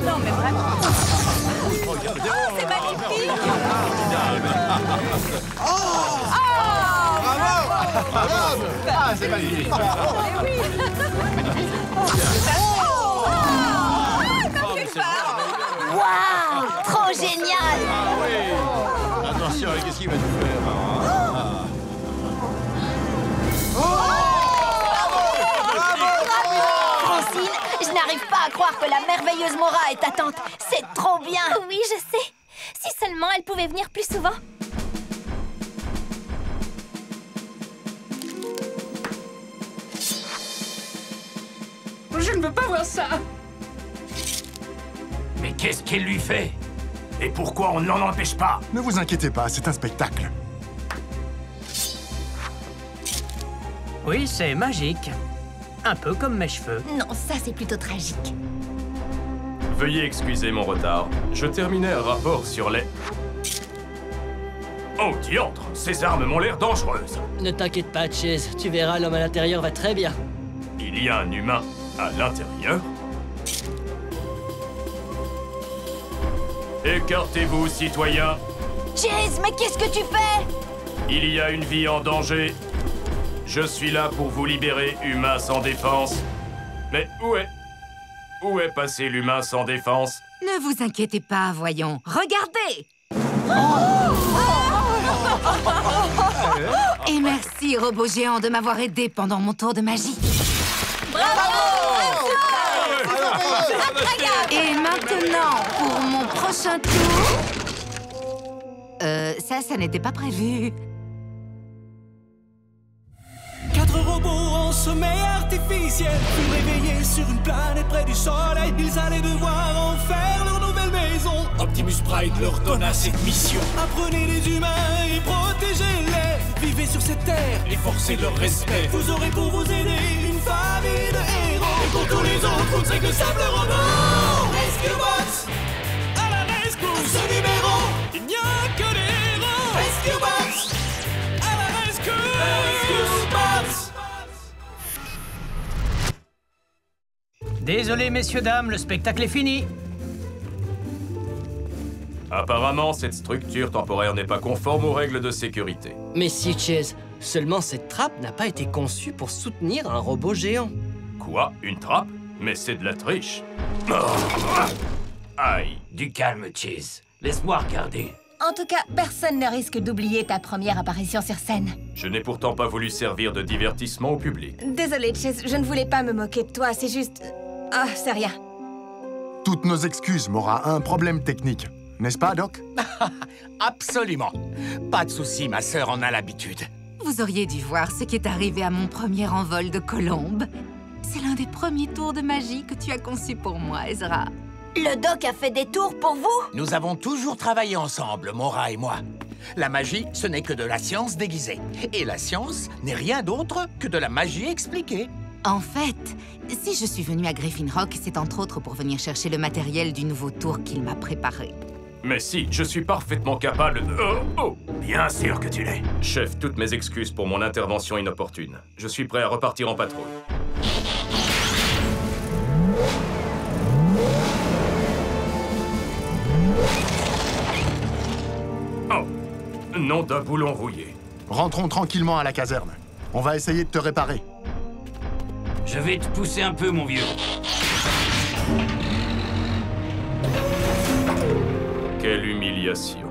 non, mais vraiment. Oh, c'est magnifique. Bravo! Ah, c'est magnifique! Waouh! Trop génial! Ah oui! Attention, qu'est-ce qu'il va nous faire? Francine, je n'arrive pas à croire que la merveilleuse Maura est ta tante. C'est trop bien! Oui, je sais. Si seulement elle pouvait venir plus souvent. Je ne veux pas voir ça. Mais qu'est-ce qu'elle lui fait? Et pourquoi on ne l'en empêche pas? Ne vous inquiétez pas, c'est un spectacle. Oui, c'est magique. Un peu comme mes cheveux. Non, ça c'est plutôt tragique. Veuillez excuser mon retard. Je terminais un rapport sur les... Oh, diantre! Ces armes m'ont l'air dangereuses. Ne t'inquiète pas, Chase. Tu verras, l'homme à l'intérieur va très bien. Il y a un humain à l'intérieur. Écartez-vous, citoyens. Chase, mais qu'est-ce que tu fais? Il y a une vie en danger. Je suis là pour vous libérer, humain sans défense. Mais où est passé l'humain sans défense? Ne vous inquiétez pas, voyons. Regardez! Et merci, robot géant, de m'avoir aidé pendant mon tour de magie. Et maintenant, pour mon prochain tour... ça n'était pas prévu. 4 robots en sommeil artificiel furent réveillés sur une planète près du soleil. Ils allaient devoir en faire leur nouvelle maison. Optimus Prime leur donna cette mission. Apprenez les humains et protégez-les. Vivez sur cette terre et forcez leur respect. Vous aurez pour vous aider une famille de héros. Et pour tous les autres, vous ne serez que simples robots. Rescue Bots à la rescousse. À ce numéro, il n'y a que des héros. Rescue Bots à la rescousse. Rescue Bots. Désolé, messieurs, dames, le spectacle est fini. Apparemment, cette structure temporaire n'est pas conforme aux règles de sécurité. Mais si, Chase, seulement cette trappe n'a pas été conçue pour soutenir un robot géant. Quoi? Une trappe? Mais c'est de la triche. Oh. Aïe. Du calme, Chase. Laisse-moi regarder. En tout cas, personne ne risque d'oublier ta première apparition sur scène. Je n'ai pourtant pas voulu servir de divertissement au public. Désolée, Chase, je ne voulais pas me moquer de toi, c'est juste... Ah, c'est rien. Toutes nos excuses, Maura. Un problème technique. N'est-ce pas, Doc? Absolument. Pas de souci, ma sœur en a l'habitude. Vous auriez dû voir ce qui est arrivé à mon premier envol de colombe. C'est l'un des premiers tours de magie que tu as conçu pour moi, Ezra. Le doc a fait des tours pour vous? Nous avons toujours travaillé ensemble, Maura et moi. La magie, ce n'est que de la science déguisée. Et la science n'est rien d'autre que de la magie expliquée. En fait, si je suis venue à Griffinrock, c'est entre autres pour venir chercher le matériel du nouveau tour qu'il m'a préparé. Mais si, je suis parfaitement capable de... Oh! Bien sûr que tu l'es. Chef, toutes mes excuses pour mon intervention inopportune. Je suis prêt à repartir en patrouille. Oh! Nom d'un boulon rouillé. Rentrons tranquillement à la caserne. On va essayer de te réparer. Je vais te pousser un peu, mon vieux. Quelle humiliation.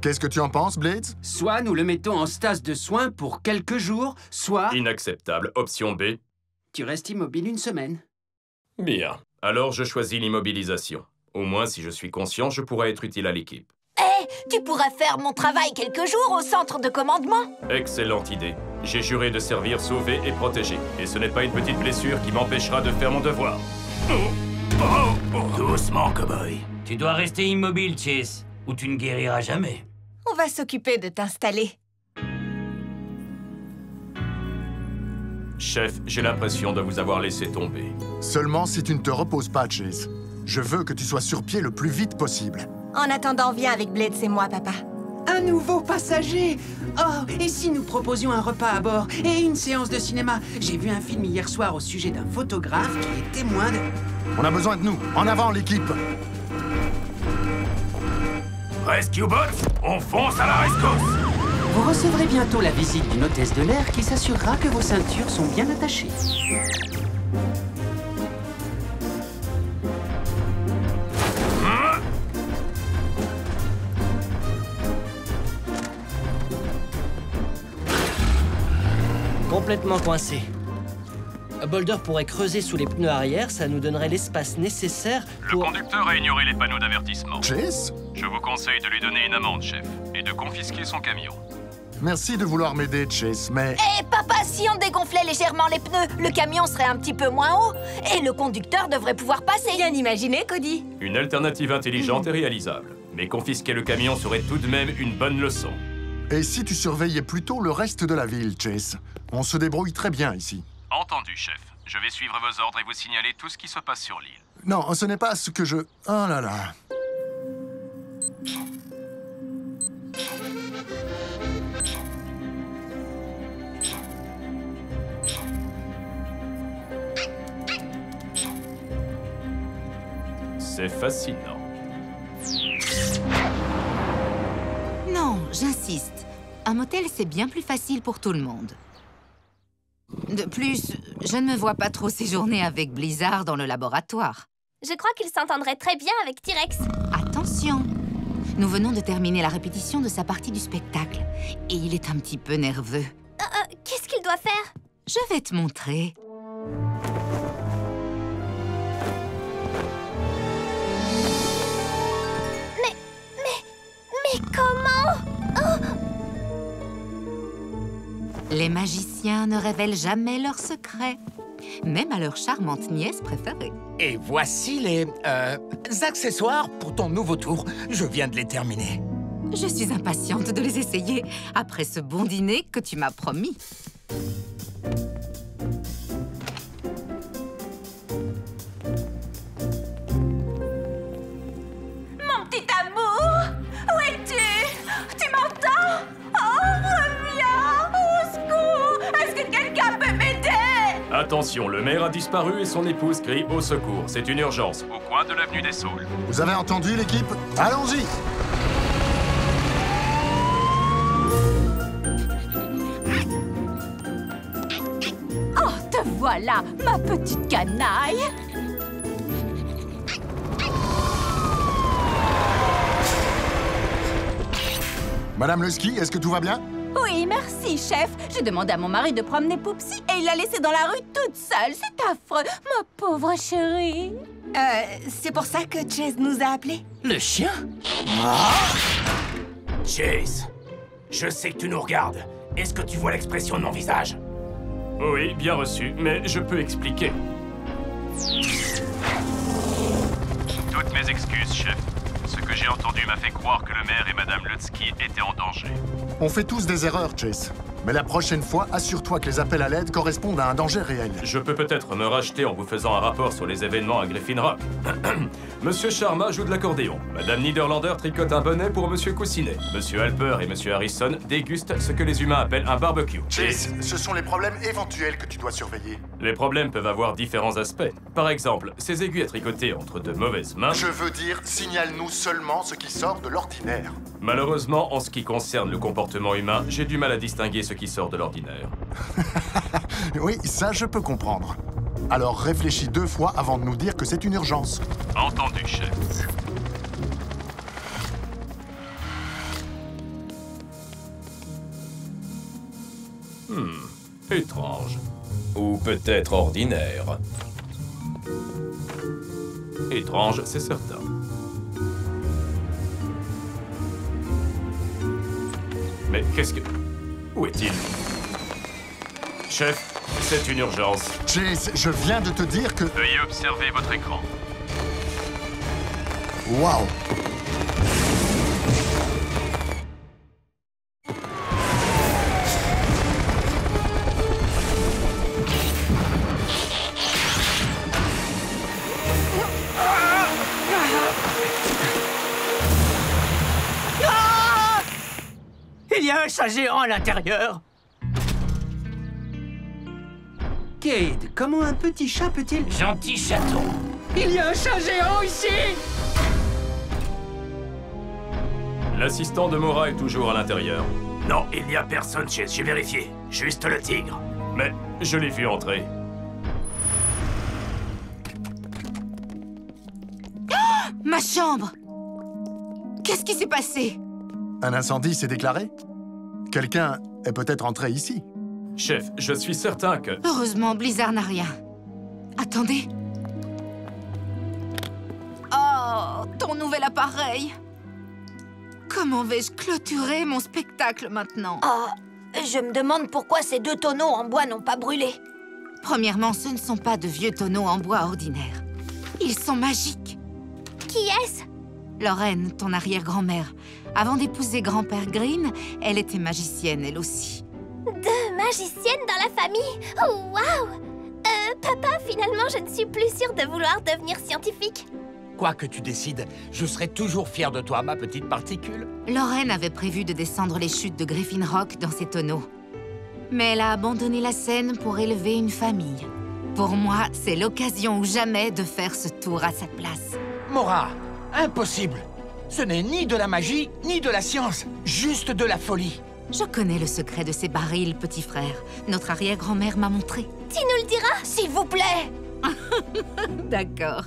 Qu'est-ce que tu en penses, Blades? Soit nous le mettons en stase de soins pour quelques jours, soit... Inacceptable. Option B. Tu restes immobile une semaine. Bien. Alors je choisis l'immobilisation. Au moins, si je suis conscient, je pourrais être utile à l'équipe. Tu pourrais faire mon travail quelques jours au centre de commandement. Excellente idée. J'ai juré de servir, sauver et protéger. Et ce n'est pas une petite blessure qui m'empêchera de faire mon devoir. Doucement, cow-boy. Tu dois rester immobile, Chase, ou tu ne guériras jamais. On va s'occuper de t'installer. Chef, j'ai l'impression de vous avoir laissé tomber. Seulement si tu ne te reposes pas, Chase. Je veux que tu sois sur pied le plus vite possible. En attendant, viens avec Blades et moi, papa. Un nouveau passager! Oh, et si nous proposions un repas à bord et une séance de cinéma? J'ai vu un film hier soir au sujet d'un photographe qui est témoin de... On a besoin de nous. En avant, l'équipe. Rescue Bots, on fonce à la rescousse! Vous recevrez bientôt la visite d'une hôtesse de l'air qui s'assurera que vos ceintures sont bien attachées. Complètement coincé. Boulder pourrait creuser sous les pneus arrière, ça nous donnerait l'espace nécessaire pour... Le conducteur a ignoré les panneaux d'avertissement. Chase? Je vous conseille de lui donner une amende, chef, et de confisquer son camion. Merci de vouloir m'aider, Chase, mais... Eh, papa, si on dégonflait légèrement les pneus, le camion serait un petit peu moins haut et le conducteur devrait pouvoir passer. Bien imaginé, Cody. Une alternative intelligente et réalisable. Mais confisquer le camion serait tout de même une bonne leçon. Et si tu surveillais plutôt le reste de la ville, Chase? On se débrouille très bien ici. Entendu, chef. Je vais suivre vos ordres et vous signaler tout ce qui se passe sur l'île. Non, ce n'est pas ce que je... Oh là là. C'est fascinant. Non, j'insiste. Un motel, c'est bien plus facile pour tout le monde. De plus, je ne me vois pas trop séjourner avec Blizzard dans le laboratoire. Je crois qu'il s'entendrait très bien avec T-Rex. Attention! Nous venons de terminer la répétition de sa partie du spectacle. Et il est un petit peu nerveux. Qu'est-ce qu'il doit faire? Je vais te montrer. Mais comment? Les magiciens ne révèlent jamais leurs secrets, même à leur charmante nièce préférée. Et voici les accessoires pour ton nouveau tour. Je viens de les terminer. Je suis impatiente de les essayer après ce bon dîner que tu m'as promis. Mon petit amour, où es-tu? Tu m'entends? Oh, reviens! Au secours! Est-ce que quelqu'un peut m'aider? Attention, le maire a disparu et son épouse crie au secours. C'est une urgence, au coin de l'avenue des Saules. Vous avez entendu, l'équipe? Allons-y! Oh, te voilà, ma petite canaille! Madame le ski, est-ce que tout va bien? Oui, merci, chef. J'ai demandé à mon mari de promener Poupsy et il l'a laissée dans la rue toute seule. C'est affreux, ma pauvre chérie. C'est pour ça que Chase nous a appelés? Le chien? Chase, je sais que tu nous regardes. Est-ce que tu vois l'expression de mon visage? Oui, bien reçu, mais je peux expliquer. Toutes mes excuses, chef. Ce que j'ai entendu m'a fait croire que le maire et Madame Lutsky étaient en danger. On fait tous des erreurs, Chase. Mais la prochaine fois, assure-toi que les appels à l'aide correspondent à un danger réel. Je peux peut-être me racheter en vous faisant un rapport sur les événements à Griffin Rock. Monsieur Sharma joue de l'accordéon. Madame Niederlander tricote un bonnet pour Monsieur Coussinet. Monsieur Alper et Monsieur Harrison dégustent ce que les humains appellent un barbecue. Chase, ce sont les problèmes éventuels que tu dois surveiller. Les problèmes peuvent avoir différents aspects. Par exemple, ces aiguilles à tricoter entre de mauvaises mains... Je veux dire, signale-nous seulement ce qui sort de l'ordinaire. Malheureusement, en ce qui concerne le comportement humain, j'ai du mal à distinguer ce qui sort de l'ordinaire. Oui, ça je peux comprendre. Alors réfléchis 2 fois avant de nous dire que c'est une urgence. Entendu, chef. Étrange. Ou peut-être ordinaire. Étrange, c'est certain. Mais qu'est-ce que... Où est-il? Chef, c'est une urgence. Chase, je viens de te dire que... Veuillez observer votre écran. Waouh! un chat géant à l'intérieur. Cade, comment un petit chat peut-il... Gentil chaton. Il y a un chat géant ici! L'assistant de Mora est toujours à l'intérieur. Non, il n'y a personne, Chase, j'ai vérifié. Juste le tigre. Mais je l'ai vu entrer. Oh, ma chambre! Qu'est-ce qui s'est passé? Un incendie s'est déclaré? Quelqu'un est peut-être entré ici. Chef, je suis certain que... Heureusement, Blizzard n'a rien. Attendez. Oh, ton nouvel appareil! Comment vais-je clôturer mon spectacle maintenant? Oh, je me demande pourquoi ces 2 tonneaux en bois n'ont pas brûlé. Premièrement, ce ne sont pas de vieux tonneaux en bois ordinaires. Ils sont magiques. Qui est-ce? Lorraine, ton arrière-grand-mère. Avant d'épouser grand-père Green, elle était magicienne, elle aussi. 2 magiciennes dans la famille? Oh, waouh! Papa, finalement, je ne suis plus sûre de vouloir devenir scientifique. Quoi que tu décides, je serai toujours fier de toi, ma petite particule. Lorraine avait prévu de descendre les chutes de Griffin Rock dans ses tonneaux. Mais elle a abandonné la scène pour élever une famille. Pour moi, c'est l'occasion ou jamais de faire ce tour à sa place. Mora, impossible. Ce n'est ni de la magie, ni de la science, juste de la folie. Je connais le secret de ces barils, petit frère. Notre arrière-grand-mère m'a montré. Tu nous le diras? S'il vous plaît! D'accord.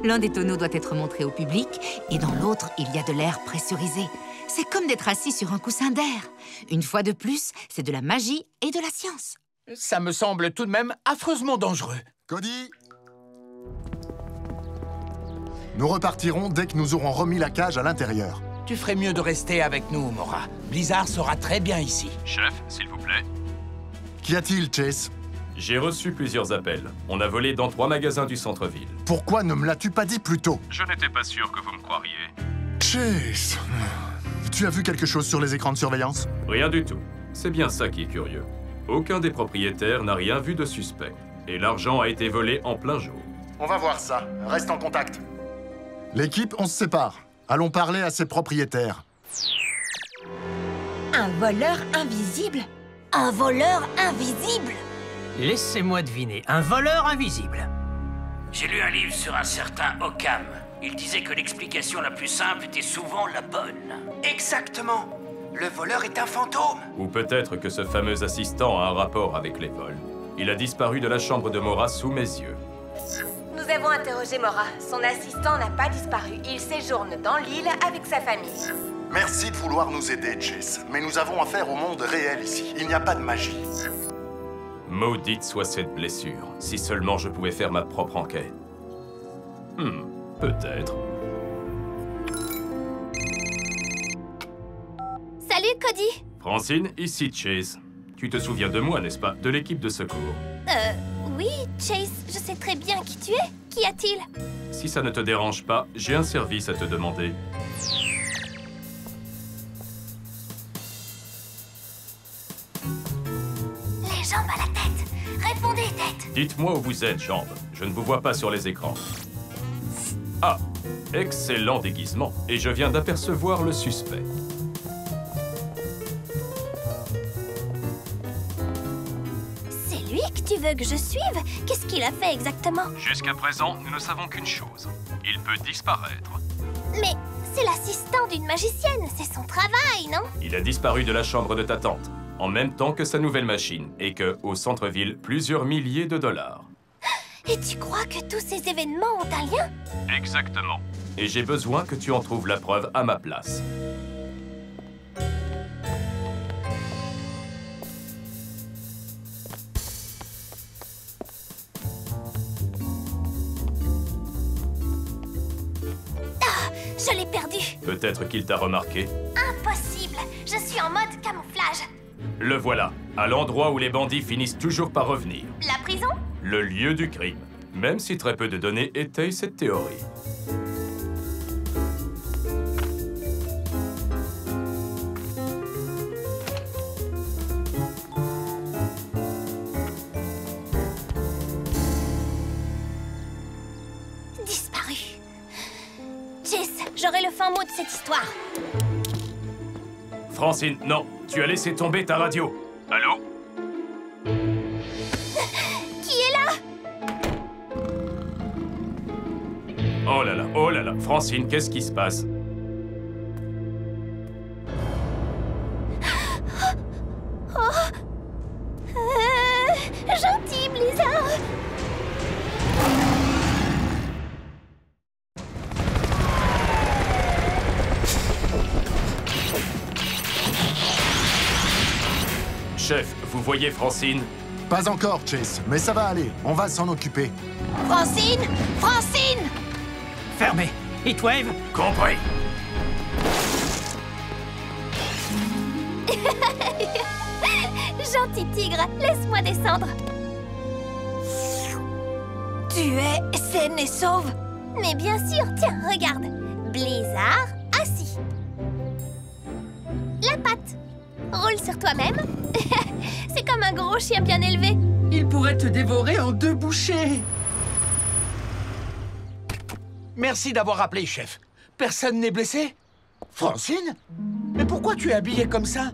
L'un des tonneaux doit être montré au public et dans l'autre, il y a de l'air pressurisé. C'est comme d'être assis sur un coussin d'air. Une fois de plus, c'est de la magie et de la science. Ça me semble tout de même affreusement dangereux. Cody! Nous repartirons dès que nous aurons remis la cage à l'intérieur. Tu ferais mieux de rester avec nous, Mora. Blizzard sera très bien ici. Chef, s'il vous plaît. Qu'y a-t-il, Chase? J'ai reçu plusieurs appels. On a volé dans 3 magasins du centre-ville. Pourquoi ne me l'as-tu pas dit plus tôt? Je n'étais pas sûr que vous me croiriez. Chase, tu as vu quelque chose sur les écrans de surveillance? Rien du tout. C'est bien ça qui est curieux. Aucun des propriétaires n'a rien vu de suspect. Et l'argent a été volé en plein jour. On va voir ça. Reste en contact. L'équipe, on se sépare. Allons parler à ses propriétaires. Un voleur invisible? Un voleur invisible? Laissez-moi deviner, un voleur invisible. J'ai lu un livre sur un certain Occam. Il disait que l'explication la plus simple était souvent la bonne. Exactement. Le voleur est un fantôme. Ou peut-être que ce fameux assistant a un rapport avec les vols. Il a disparu de la chambre de Mora sous mes yeux. Nous avons interrogé Mora. Son assistant n'a pas disparu. Il séjourne dans l'île avec sa famille. Merci de vouloir nous aider, Chase. Mais nous avons affaire au monde réel ici. Il n'y a pas de magie. Maudite soit cette blessure. Si seulement je pouvais faire ma propre enquête. Peut-être. Salut, Cody. Francine, ici Chase. Tu te souviens de moi, n'est-ce pas? De l'équipe de secours. Oui, Chase, je sais très bien qui tu es. Qu'y a-t-il? Si ça ne te dérange pas, j'ai un service à te demander. Les jambes à la tête. Répondez, tête. Dites-moi où vous êtes, jambes. Je ne vous vois pas sur les écrans. Ah, excellent déguisement. Et je viens d'apercevoir le suspect. C'est lui que tu veux que je suive? Qu'est-ce qu'il a fait exactement? Jusqu'à présent, nous ne savons qu'une chose. Il peut disparaître. Mais c'est l'assistant d'une magicienne, c'est son travail, non? Il a disparu de la chambre de ta tante, en même temps que sa nouvelle machine, et que, au centre-ville, plusieurs milliers de dollars. Et tu crois que tous ces événements ont un lien? Exactement. Et j'ai besoin que tu en trouves la preuve à ma place. Ah, je l'ai perdu. Peut-être qu'il t'a remarqué. Impossible, je suis en mode camouflage. Le voilà, à l'endroit où les bandits finissent toujours par revenir. La prison? Le lieu du crime. Même si très peu de données étayent cette théorie. Disparu. Chase, j'aurai le fin mot de cette histoire. Francine, non. Tu as laissé tomber ta radio. Allô? Qui est là? Oh là là, oh là là. Francine, qu'est-ce qui se passe? Gentil, Blizzard. Chef, vous voyez Francine? Pas encore, Chase, mais ça va aller. On va s'en occuper. Francine! Francine! Fermé. Heatwave? Compris. Gentil tigre, laisse-moi descendre. Tu es saine et sauve? Mais bien sûr, tiens, regarde. Blizzard, assis. La patte. Roule sur toi-même. C'est comme un gros chien bien élevé. Il pourrait te dévorer en 2 bouchées. Merci d'avoir rappelé, chef. Personne n'est blessé? Francine? Mais pourquoi tu es habillée comme ça?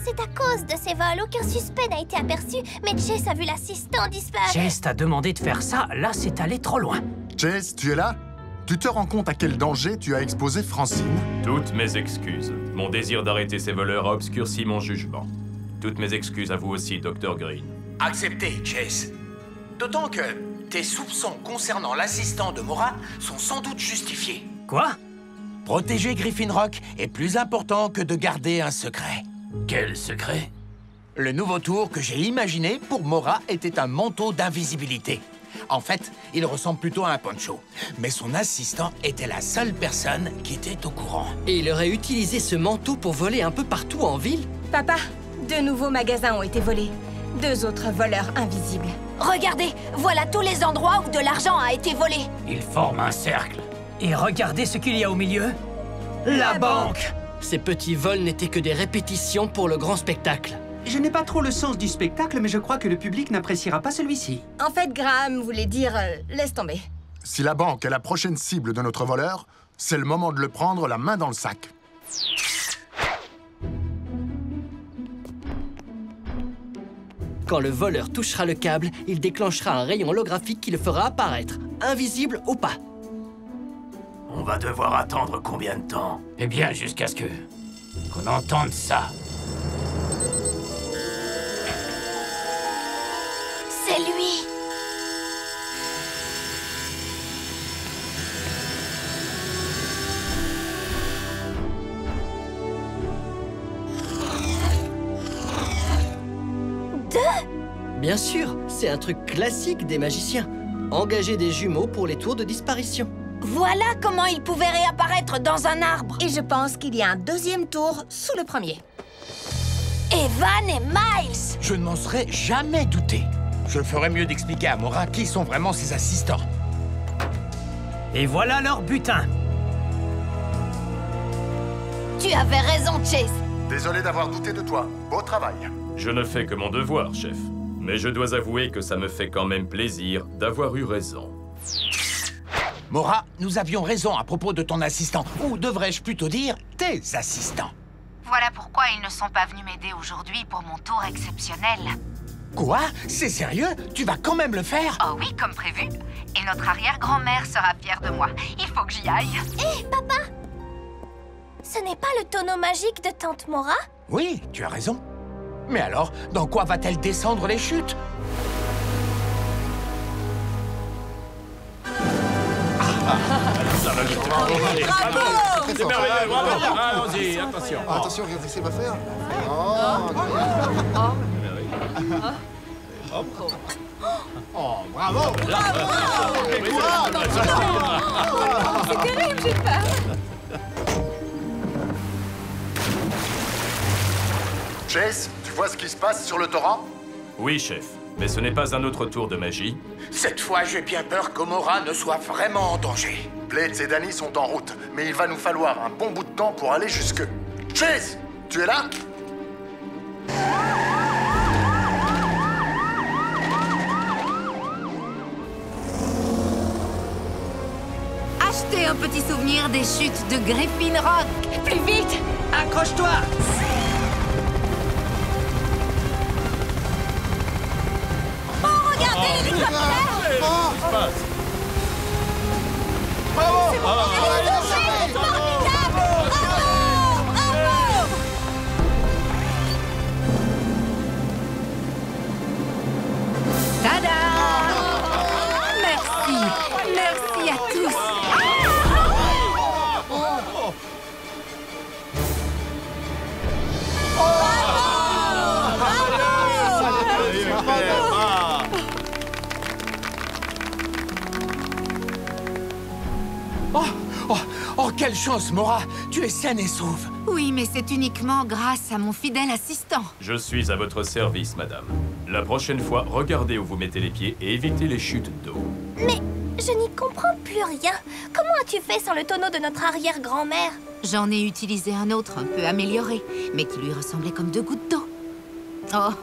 C'est à cause de ces vols. Aucun suspect n'a été aperçu, mais Chase a vu l'assistant disparaître. Chase t'a demandé de faire ça, là c'est allé trop loin. Chase, tu es là? Tu te rends compte à quel danger tu as exposé Francine? Toutes mes excuses. Mon désir d'arrêter ces voleurs a obscurci mon jugement. Toutes mes excuses à vous aussi, Dr. Green. Accepté, Chase. D'autant que tes soupçons concernant l'assistant de Mora sont sans doute justifiés. Quoi? Protéger Griffin Rock est plus important que de garder un secret. Quel secret? Le nouveau tour que j'ai imaginé pour Mora était un manteau d'invisibilité. En fait, il ressemble plutôt à un poncho. Mais son assistant était la seule personne qui était au courant. Et il aurait utilisé ce manteau pour voler un peu partout en ville? Papa, 2 nouveaux magasins ont été volés. 2 autres voleurs invisibles. Regardez, voilà tous les endroits où de l'argent a été volé. Ils forment un cercle. Et regardez ce qu'il y a au milieu. La banque! Ces petits vols n'étaient que des répétitions pour le grand spectacle. Je n'ai pas trop le sens du spectacle, mais je crois que le public n'appréciera pas celui-ci. En fait, Graham voulait dire laisse tomber. Si la banque est la prochaine cible de notre voleur, c'est le moment de le prendre la main dans le sac. Quand le voleur touchera le câble, il déclenchera un rayon holographique qui le fera apparaître, invisible ou pas. On va devoir attendre combien de temps? Eh bien, jusqu'à ce qu'on entende ça. C'est lui. Bien sûr, c'est un truc classique des magiciens. Engager des jumeaux pour les tours de disparition. Voilà comment il pouvait réapparaître dans un arbre. Et je pense qu'il y a un 2e tour sous le premier. Evan et Miles. Je ne m'en serais jamais douté. Je ferais mieux d'expliquer à Mora qui sont vraiment ses assistants. Et voilà leur butin. Tu avais raison, Chase. Désolé d'avoir douté de toi. Beau travail. Je ne fais que mon devoir, chef. Mais je dois avouer que ça me fait quand même plaisir d'avoir eu raison. Mora, nous avions raison à propos de ton assistant. Ou devrais-je plutôt dire tes assistants. Voilà pourquoi ils ne sont pas venus m'aider aujourd'hui pour mon tour exceptionnel. Quoi? C'est sérieux? Tu vas quand même le faire? Oh oui, comme prévu. Et notre arrière-grand-mère sera fière de moi. Il faut que j'y aille. Hé, papa! Ce n'est pas le tonneau magique de Tante Mora? Oui, tu as raison. Mais alors, dans quoi va-t-elle descendre les chutes? Ça va vite. Bravo! C'est merveilleux, bravo! Allons-y, attention. Attention, regardez ce qu'il va faire. Oh, bravo! C'est terrible, j'ai peur. Chase, tu vois ce qui se passe sur le torrent? Oui, chef. Mais ce n'est pas un autre tour de magie. Cette fois, j'ai bien peur que Mora ne soit vraiment en danger. Blades et Danny sont en route, mais il va nous falloir un bon bout de temps pour aller jusque... Chase, tu es là? Achetez un petit souvenir des chutes de Griffin Rock. Plus vite! Accroche-toi! Oh, regardez l'hélicoptère! Qu'est-ce qui se passe? C'est formidable! Tada! Merci. Merci à tous. Oh, quelle chance, Mora! Tu es saine et sauve! Oui, mais c'est uniquement grâce à mon fidèle assistant. Je suis à votre service, madame. La prochaine fois, regardez où vous mettez les pieds et évitez les chutes d'eau. Mais je n'y comprends plus rien. Comment as-tu fait sans le tonneau de notre arrière-grand-mère? J'en ai utilisé un autre un peu amélioré, mais qui lui ressemblait comme 2 gouttes d'eau. Oh,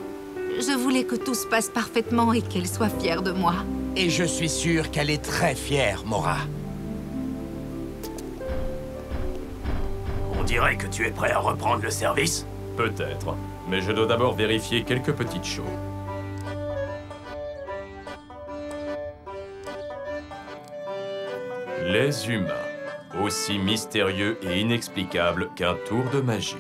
je voulais que tout se passe parfaitement et qu'elle soit fière de moi. Et je suis sûr qu'elle est très fière, Mora. On dirait que tu es prêt à reprendre le service. Peut-être, mais je dois d'abord vérifier quelques petites choses. Les humains, aussi mystérieux et inexplicables qu'un tour de magie.